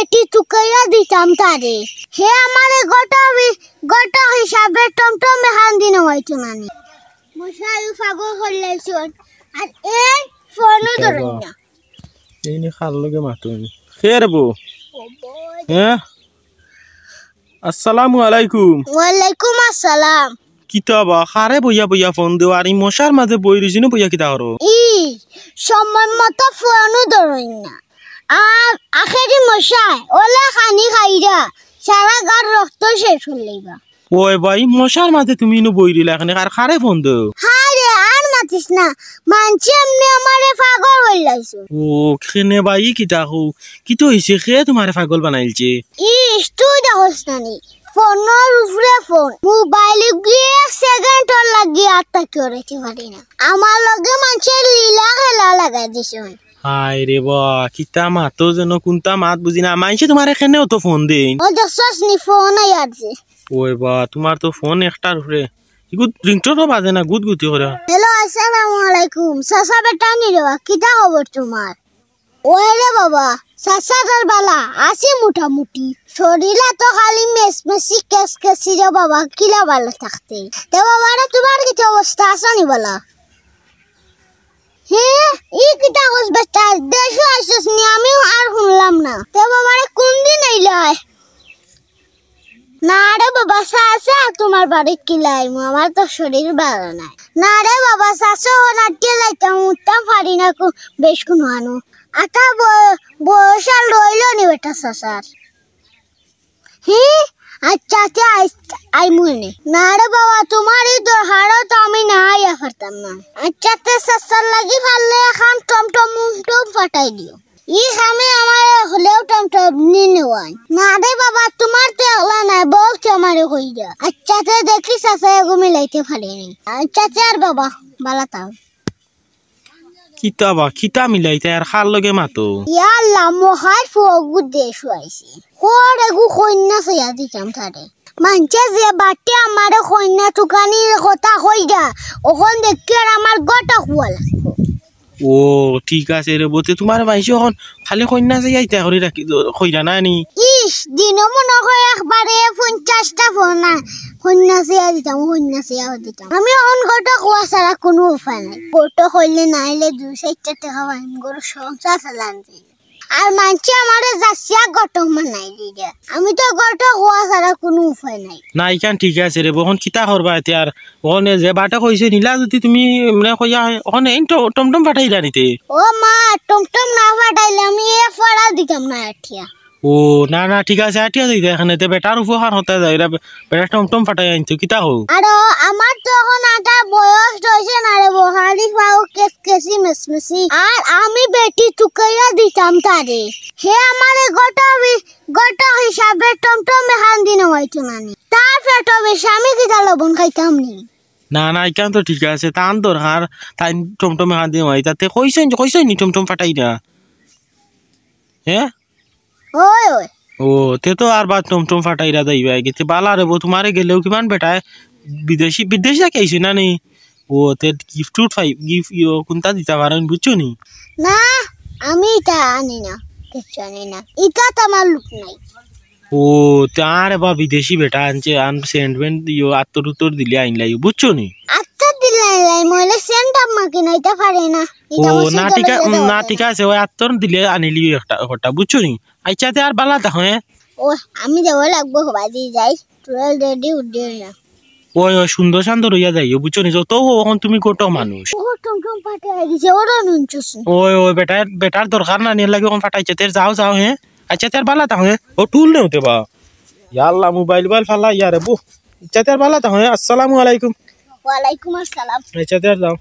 বেটি চুকাইয়া দিতাম তারে হে আমারে গোটা হিসাবে টমটম মেহান দিন হইতো নানি মশাই ফাগল হইলাইছন আর এই ফোনও ধরেন না এই নি খাল লগে মাতুন খের বউ হ্যাঁ আসসালামু আলাইকুম ওয়ালাইকুম আসসালাম কিতাবা খারে বইয়া বইয়া ফোন দেও আর মশার মাঝে বই রইছিনো বইয়া কিতা করো সময় মতো ফোনও ধরেন না আর আখেরি মশাই ওলা খানি খাইরা সারা গার রক্ত শেষ হইলাইবা ওই ভাই মশার মাঝে তুমি ইনো বই দিলা এখানে আর খারে ফোন দেও হারে আর মাতিস না মানছি এমনি আমারে পাগল হইলাইছো ও খেনে ভাই কিতা হো কি তো হইছে খে তোমারে পাগল বানাইলছে তুই দেখোস নানি ফোনের উপরে ফোন মোবাইলে গিয়ে সেকেন্ড লাগি আটটা করেতে পারি না আমার লগে মানুষের লীলা খেলা লাগাই দিছে হাই রে বা কিতা মাতো যেন কোনটা মাত বুঝি না মাইছে তোমার এখানেও তো ফোন দেন ও দেখছস নি ফোন আইছে ওই বা তোমার তো ফোন একটার উপরে গুড রিংটোনও বাজে না গুদগুতি করে হ্যালো আসসালামু আলাইকুম সাসা বেটা নি রে কিতা খবর তোমার ওই রে বাবা সাসার বালা আসি মোটামুটি শরীরে তো খালি মেসমেসি কেসকেসি রে বাবা কিলা ভালো থাকতে তে বাবা রে তোমার কি অবস্থা আসনি বলা হ্যাঁ এই কিটা কস বেটা দেশে আসছ নি আমি আর শুনলাম না তে বাবা রে কোন দিন আইলাই না রে বাবা সাসা তোমার বাড়ি কিলাই আমার তো শরীর ভালো নাই না রে বাবা সাসা নাটকে যাইতাম উঠতাম পারি না বেশ কোনো আনো আটা বয়সাল রইল নি বেটা সাসার হ্যাঁ আচ্ছা আচ্ছা আই মনে না রে বাবা তোমার এই দরকারও তো আমি না আইয়া পারতাম না আচ্ছা তে সাসার লাগি পারলে এখন টমটম ফাটাই দিও ই আমি আমার হলেও টমটম নিনেওয়ান না রে বাবা তোমার তো এলা নাই বউ আমারে কই যা আচ্ছা তে দেখি সাসা এগো মিলাইতে পারিনি আচ্ছা আর বাবা বালা তাও কিতাবা কিতা মিলাইতে আর খাল লগে মাতো ইয়াল্লা মহার ফগু দেশ হইছে কোরে গু কন্যা সয়া দিতাম তারে মানছে যে বাটে আমারে কন্যা টুকানির কথা কইরা ওখন দেখি আর আমার গোটা খুয়া লাগবো ও ঠিক আছে রে বতে তোমার ভাইসো এখন খালি কন্যা যাইতে করে রাখি কইরা না নি দিনও মনে হয় একবারে 50টা ফোনা কন্যা সয়া দিতাম আমি অন গোটা খুয়া ছাড়া কোনো উপায় নাই গোটা হইলে নাইলে 2-4 টাকা পাইম গরু সংসার চালান আর মানছি আমারে যাচ্ছিয়া গটক মানাই দিলে আমি তো গটা হওয়া ছাড়া কোনো উপায় নাই না ইখান ঠিক আছে রে বহন কিতা করবা এতে আর ওখানে যে বাটা কইছে নিলা যদি তুমি মানে কইয়া ওখানে টমটম পাঠাইলা নিতে ও মা টমটম না পাঠাইলে আমি এ ফড়া দিতাম না আঠিয়া ও না না ঠিক আছে আঠিয়া যাই এখানে তে বেটার উপহার হতে যায় বেটা টমটম পাঠাই আনতো কিতা হো আর আমার তো এখন আটা বয়স হইছে না রে বহারি পাও কেসকেসি মেসমেসি আর আমি বেটি চুকাইয়া দিতাম তারে হে আমারে গোটা হিসাবে টমটম মেহান দিন হইতো নানি তার পেটো বেশি আমি কিতা লবণ খাইতাম নি না না ইখান তো ঠিক আছে তান দরকার তাই টমটম হাত দিয়ে হয় তাতে কইছেন নি টমটম পাঠাই না হ্যাঁ ওই ওই ও তে তো আর বাদ টমটম ফাটাইরা যাইবা গেতে বালা রে বো তোমারে গেলেও কিমান বেটায় বিদেশি যাকে আইছে না নি ও তে গিফট কোনটা দিতে পারেন বুঝছো নি না আমি এটা আনি না কিছু আনি না এটা তো আমার লুক নাই ও তারে বা বিদেশি বেটা আনছে সেন্টমেন্ট আত্তর উত্তর দিলে আইনলাই বুঝছো নি আত্তর দিলে আইনলাই মইলে সেন্ট আমাকে নাইতে পারে না ও না ঠিক আছে ওই আত্তর দিলে আনিলি একটা বুঝছো নি আইচাতে আর বালা তা হ্যাঁ ও আমি যাব লাগবো বাজি যাই টুয়েল রেডি উঠে না ওই সুন্দর সুন্দর হইয়া যাইও বুঝছো নি যত এখন তুমি কত মানুষ ও টমটম পাঠাই দিছে ওরা নুনছস ওই বেটার দরকার না নিয়ে লাগে ওখান ফাটাইছে তের যাও হ্যাঁ আচ্ছা তার বালা তা হ্যাঁ ও টুল নেই হতে বা ইয়াল্লা মোবাইল ফালা ইয়ারে বু আচ্ছা তার বালা তা হ্যাঁ আসসালামু আলাইকুম ওয়ালাইকুম আসসালাম আচ্ছা তার যাও